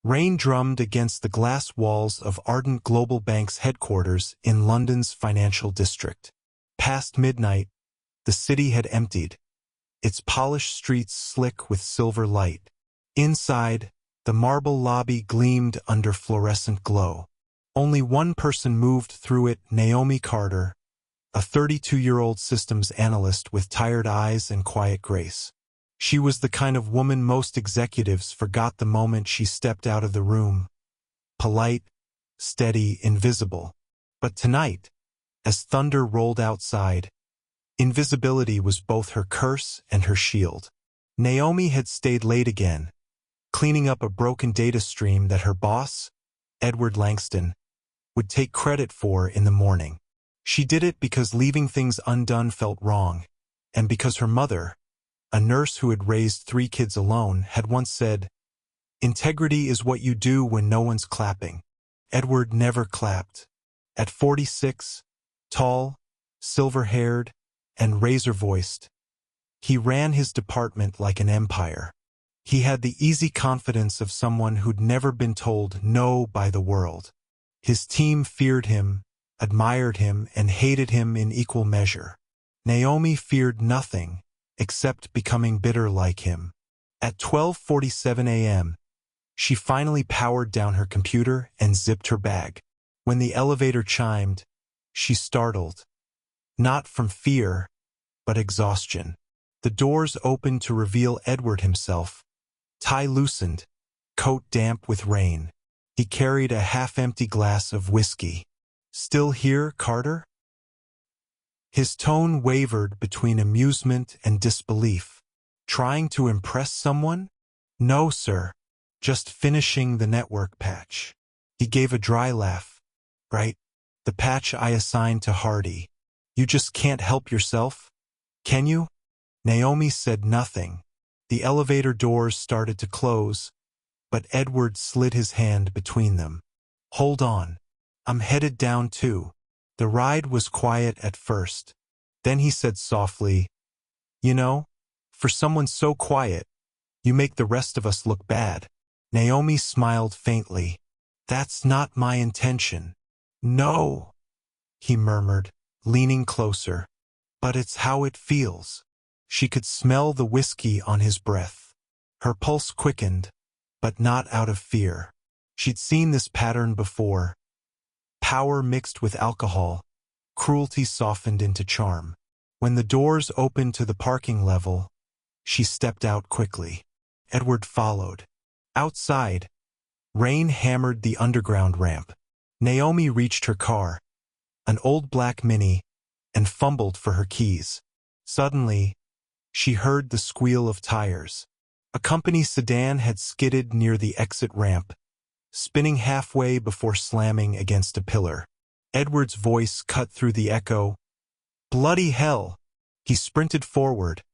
Rain drummed against the glass walls of Ardent Global Bank's headquarters in London's financial district. Past midnight, the city had emptied, its polished streets slick with silver light. Inside, the marble lobby gleamed under fluorescent glow. Only one person moved through it, Naomi Carter, a 32-year-old systems analyst with tired eyes and quiet grace. She was the kind of woman most executives forgot the moment she stepped out of the room. Polite, steady, invisible. But tonight, as thunder rolled outside, invisibility was both her curse and her shield. Naomi had stayed late again, cleaning up a broken data stream that her boss, Edward Langston, would take credit for in the morning. She did it because leaving things undone felt wrong, and because her mother, a nurse who had raised 3 kids alone, had once said, "Integrity is what you do when no one's clapping." Edward never clapped. At 46, tall, silver-haired, and razor-voiced, he ran his department like an empire. He had the easy confidence of someone who'd never been told no by the world. His team feared him, admired him, and hated him in equal measure. Naomi feared nothing except becoming bitter like him. At 12:47 a.m., she finally powered down her computer and zipped her bag. When the elevator chimed, she startled. Not from fear, but exhaustion. The doors opened to reveal Edward himself, tie loosened, coat damp with rain. He carried a half-empty glass of whiskey. "Still here, Carter?" His tone wavered between amusement and disbelief. "Trying to impress someone?" "No, sir. Just finishing the network patch." He gave a dry laugh. "Right. The patch I assigned to Hardy. You just can't help yourself, can you?" Naomi said nothing. The elevator doors started to close, but Edward slid his hand between them. "Hold on. I'm headed down too." The ride was quiet at first. Then he said softly, "You know, for someone so quiet, you make the rest of us look bad." Naomi smiled faintly. "That's not my intention." "No," he murmured, leaning closer. "But it's how it feels." She could smell the whiskey on his breath. Her pulse quickened, but not out of fear. She'd seen this pattern before. Power mixed with alcohol, cruelty softened into charm. When the doors opened to the parking level, she stepped out quickly. Edward followed. Outside, rain hammered the underground ramp. Naomi reached her car, an old black Mini, and fumbled for her keys. Suddenly, she heard the squeal of tires. A company sedan had skidded near the exit ramp, spinning halfway before slamming against a pillar. Edward's voice cut through the echo. "Bloody hell!" He sprinted forward,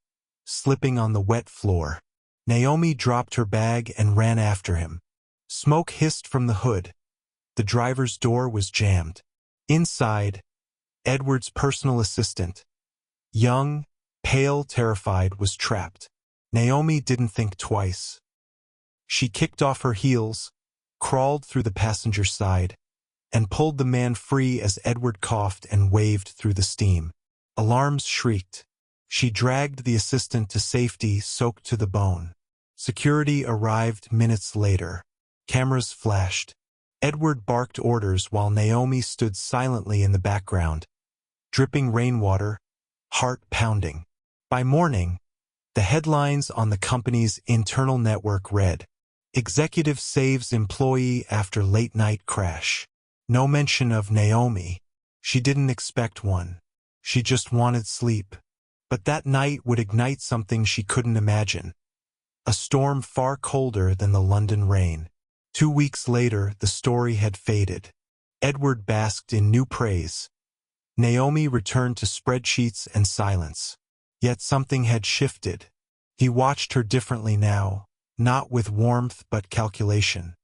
slipping on the wet floor. Naomi dropped her bag and ran after him. Smoke hissed from the hood. The driver's door was jammed. Inside, Edward's personal assistant, young, pale, terrified, was trapped. Naomi didn't think twice. She kicked off her heels, crawled through the passenger side, and pulled the man free as Edward coughed and waved through the steam. Alarms shrieked. She dragged the assistant to safety, soaked to the bone. Security arrived minutes later. Cameras flashed. Edward barked orders while Naomi stood silently in the background, dripping rainwater, heart pounding. By morning, the headlines on the company's internal network read, "Executive saves employee after late-night crash." No mention of Naomi. She didn't expect one. She just wanted sleep. But that night would ignite something she couldn't imagine. A storm far colder than the London rain. 2 weeks later, the story had faded. Edward basked in new praise. Naomi returned to spreadsheets and silence. Yet something had shifted. He watched her differently now, not with warmth but calculation.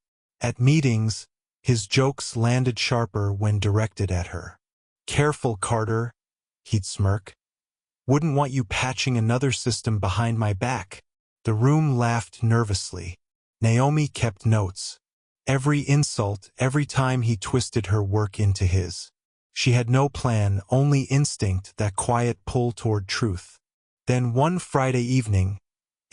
At meetings, his jokes landed sharper when directed at her. "Careful, Carter," he'd smirk. "Wouldn't want you patching another system behind my back." The room laughed nervously. Naomi kept notes. Every insult, every time he twisted her work into his. She had no plan, only instinct, that quiet pull toward truth. Then one Friday evening,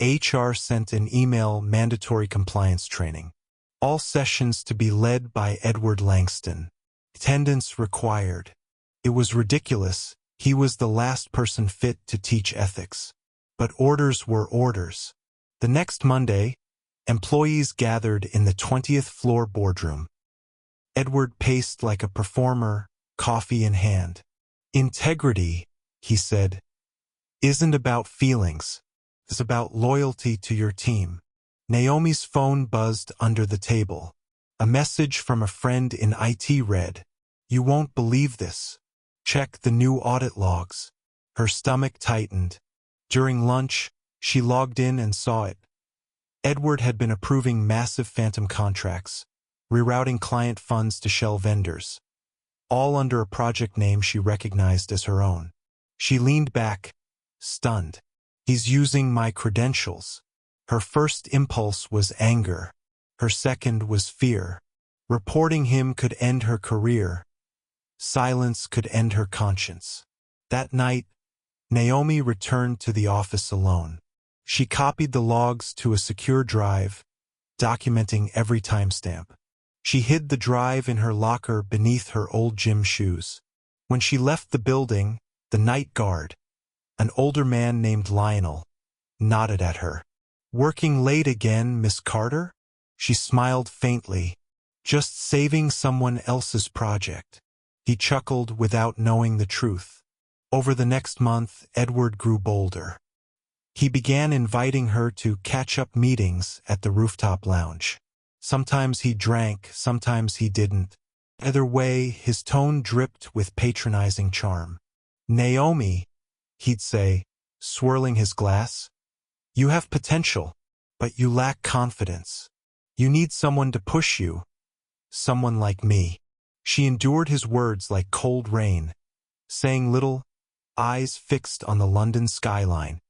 HR sent an email mandatory compliance training. All sessions to be led by Edward Langston. Attendance required. It was ridiculous. He was the last person fit to teach ethics. But orders were orders. The next Monday, employees gathered in the 20th floor boardroom. Edward paced like a performer, coffee in hand. Integrity, he said, isn't about feelings. It's about loyalty to your team. Naomi's phone buzzed under the table. A message from a friend in IT read, "You won't believe this. Check the new audit logs." Her stomach tightened. During lunch, she logged in and saw it. Edward had been approving massive phantom contracts, rerouting client funds to shell vendors, all under a project name she recognized as her own. She leaned back, stunned. He's using my credentials. Her first impulse was anger. Her second was fear. Reporting him could end her career. Silence could end her conscience. That night, Naomi returned to the office alone. She copied the logs to a secure drive, documenting every timestamp. She hid the drive in her locker beneath her old gym shoes. When she left the building, the night guard, an older man named Lionel, nodded at her. "Working late again, Miss Carter?" She smiled faintly. "Just saving someone else's project." He chuckled without knowing the truth. Over the next month, Edward grew bolder. He began inviting her to catch-up meetings at the rooftop lounge. Sometimes he drank, sometimes he didn't. Either way, his tone dripped with patronizing charm. "Naomi," he'd say, swirling his glass, "you have potential, but you lack confidence. You need someone to push you. Someone like me." She endured his words like cold rain, saying little, eyes fixed on the London skyline.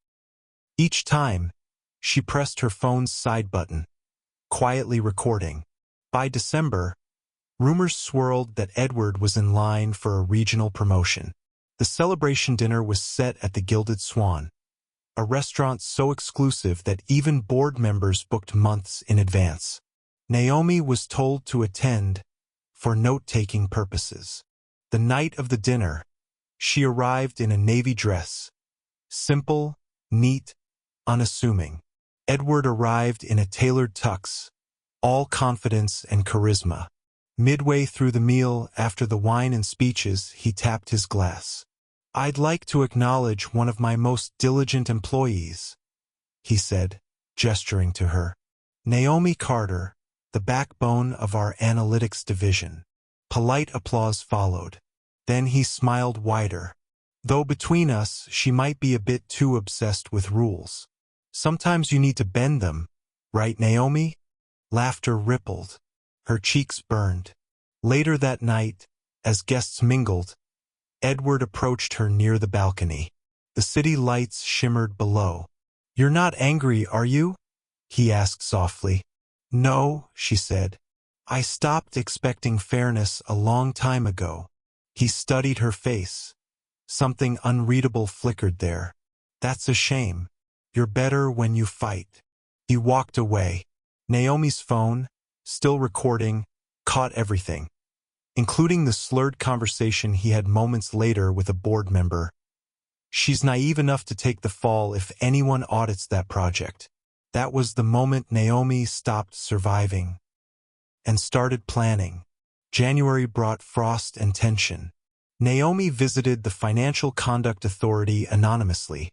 Each time, she pressed her phone's side button, quietly recording. By December, rumors swirled that Edward was in line for a regional promotion. The celebration dinner was set at the Gilded Swan, a restaurant so exclusive that even board members booked months in advance. Naomi was told to attend for note-taking purposes. The night of the dinner, she arrived in a navy dress, simple, neat, unassuming. Edward arrived in a tailored tux, all confidence and charisma. Midway through the meal, after the wine and speeches, he tapped his glass. "I'd like to acknowledge one of my most diligent employees," he said, gesturing to her. "Naomi Carter, the backbone of our analytics division." Polite applause followed. Then he smiled wider. "Though between us, she might be a bit too obsessed with rules. Sometimes you need to bend them, right, Naomi?" Laughter rippled. Her cheeks burned. Later that night, as guests mingled, Edward approached her near the balcony. The city lights shimmered below. "You're not angry, are you?" he asked softly. "No," she said. "I stopped expecting fairness a long time ago." He studied her face. Something unreadable flickered there. "That's a shame. You're better when you fight." He walked away. Naomi's phone, still recording, caught everything, including the slurred conversation he had moments later with a board member. "She's naive enough to take the fall if anyone audits that project." That was the moment Naomi stopped surviving and started planning. January brought frost and tension. Naomi visited the Financial Conduct Authority anonymously,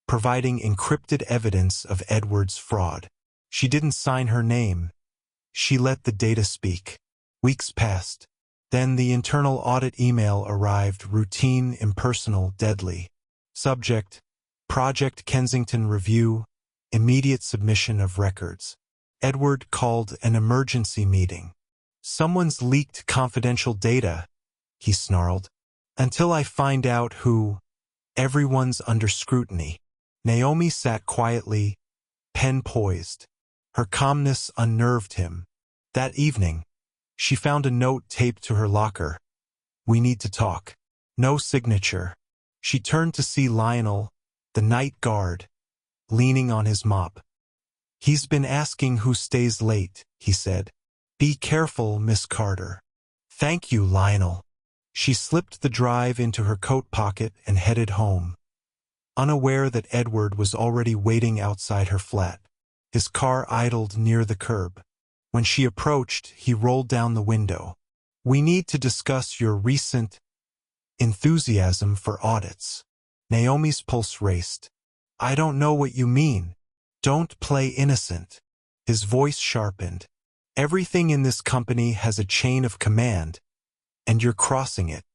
providing encrypted evidence of Edward's fraud. She didn't sign her name. She let the data speak. Weeks passed. Then the internal audit email arrived, routine, impersonal, deadly. Subject: Project Kensington Review, immediate submission of records. Edward called an emergency meeting. "Someone's leaked confidential data," he snarled. "Until I find out who, everyone's under scrutiny." Naomi sat quietly, pen poised. Her calmness unnerved him. That evening, she found a note taped to her locker. "We need to talk." No signature. She turned to see Lionel, the night guard, leaning on his mop. "He's been asking who stays late," he said. "Be careful, Miss Carter." "Thank you, Lionel." She slipped the drive into her coat pocket and headed home, unaware that Edward was already waiting outside her flat. His car idled near the curb. When she approached, he rolled down the window. "We need to discuss your recent enthusiasm for audits." Naomi's pulse raced. "I don't know what you mean." "Don't play innocent." His voice sharpened. "Everything in this company has a chain of command, and you're crossing it."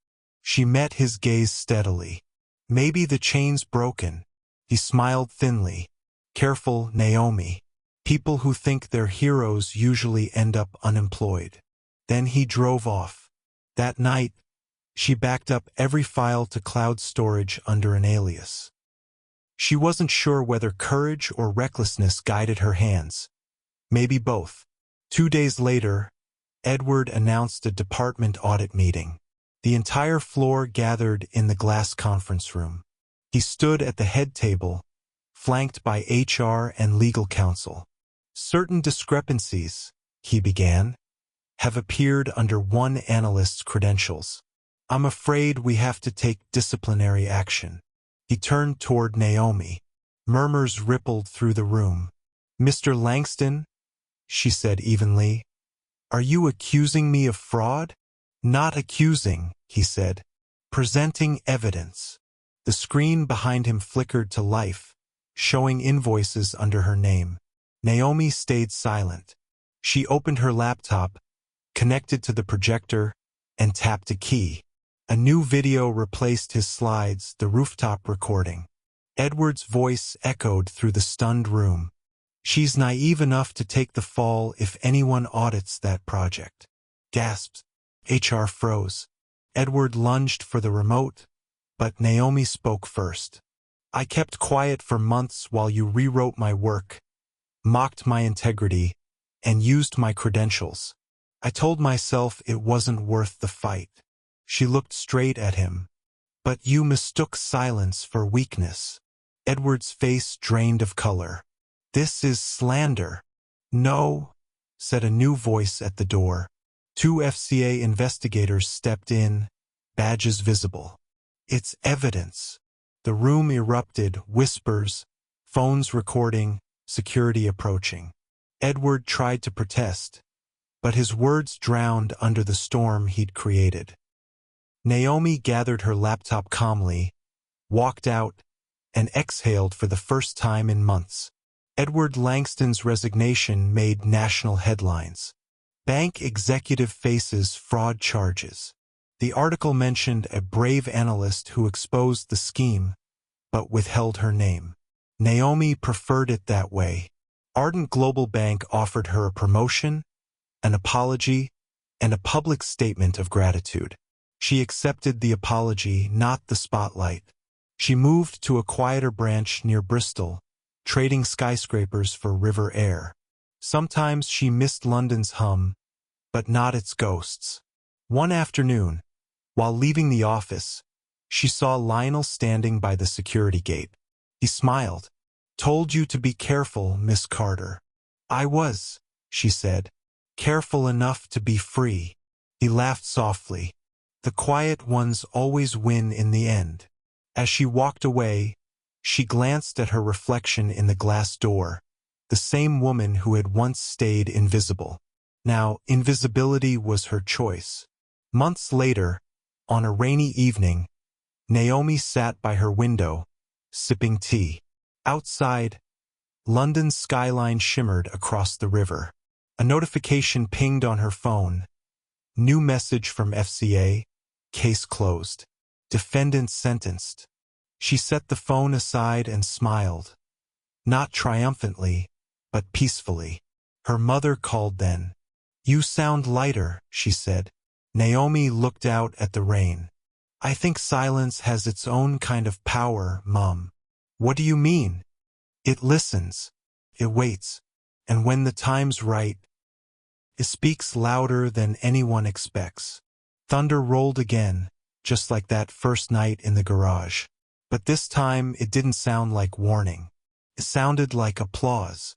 She met his gaze steadily. "Maybe the chain's broken." He smiled thinly. "Careful, Naomi. People who think they're heroes usually end up unemployed." Then he drove off. That night, she backed up every file to cloud storage under an alias. She wasn't sure whether courage or recklessness guided her hands. Maybe both. 2 days later, Edward announced a department audit meeting. The entire floor gathered in the glass conference room. He stood at the head table, flanked by HR and legal counsel. "Certain discrepancies," he began, "have appeared under one analyst's credentials. I'm afraid we have to take disciplinary action." He turned toward Naomi. Murmurs rippled through the room. "Mr. Langston," she said evenly, "are you accusing me of fraud?" "Not accusing," he said. "Presenting evidence." The screen behind him flickered to life, showing invoices under her name. Naomi stayed silent. She opened her laptop, connected to the projector, and tapped a key. A new video replaced his slides, the rooftop recording. Edward's voice echoed through the stunned room. "She's naive enough to take the fall if anyone audits that project." Gasps. HR froze. Edward lunged for the remote, but Naomi spoke first. "I kept quiet for months while you rewrote my work, mocked my integrity, and used my credentials. I told myself it wasn't worth the fight." She looked straight at him. "But you mistook silence for weakness." Edward's face drained of color. "This is slander." "No," said a new voice at the door. 2 FCA investigators stepped in, badges visible. "It's evidence." The room erupted, whispers, phones recording, security approaching. Edward tried to protest, but his words drowned under the storm he'd created. Naomi gathered her laptop calmly, walked out, and exhaled for the first time in months. Edward Langston's resignation made national headlines. Bank executive faces fraud charges. The article mentioned a brave analyst who exposed the scheme, but withheld her name. Naomi preferred it that way. Ardent Global Bank offered her a promotion, an apology, and a public statement of gratitude. She accepted the apology, not the spotlight. She moved to a quieter branch near Bristol, trading skyscrapers for river air. Sometimes she missed London's hum, but not its ghosts. One afternoon, while leaving the office, she saw Lionel standing by the security gate. He smiled. "Told you to be careful, Miss Carter." "I was," she said, "careful enough to be free." He laughed softly. "The quiet ones always win in the end." As she walked away, she glanced at her reflection in the glass door, the same woman who had once stayed invisible. Now, invisibility was her choice. Months later, on a rainy evening, Naomi sat by her window, sipping tea. Outside, London's skyline shimmered across the river. A notification pinged on her phone. New message from FCA, case closed. Defendant sentenced. She set the phone aside and smiled. Not triumphantly, but peacefully. Her mother called then. "You sound lighter," she said. Naomi looked out at the rain. "I think silence has its own kind of power, Mom." "What do you mean?" "It listens. It waits. And when the time's right, It speaks louder than anyone expects. Thunder rolled again, just like that first night in the garage. But this time it didn't sound like warning. It sounded like applause.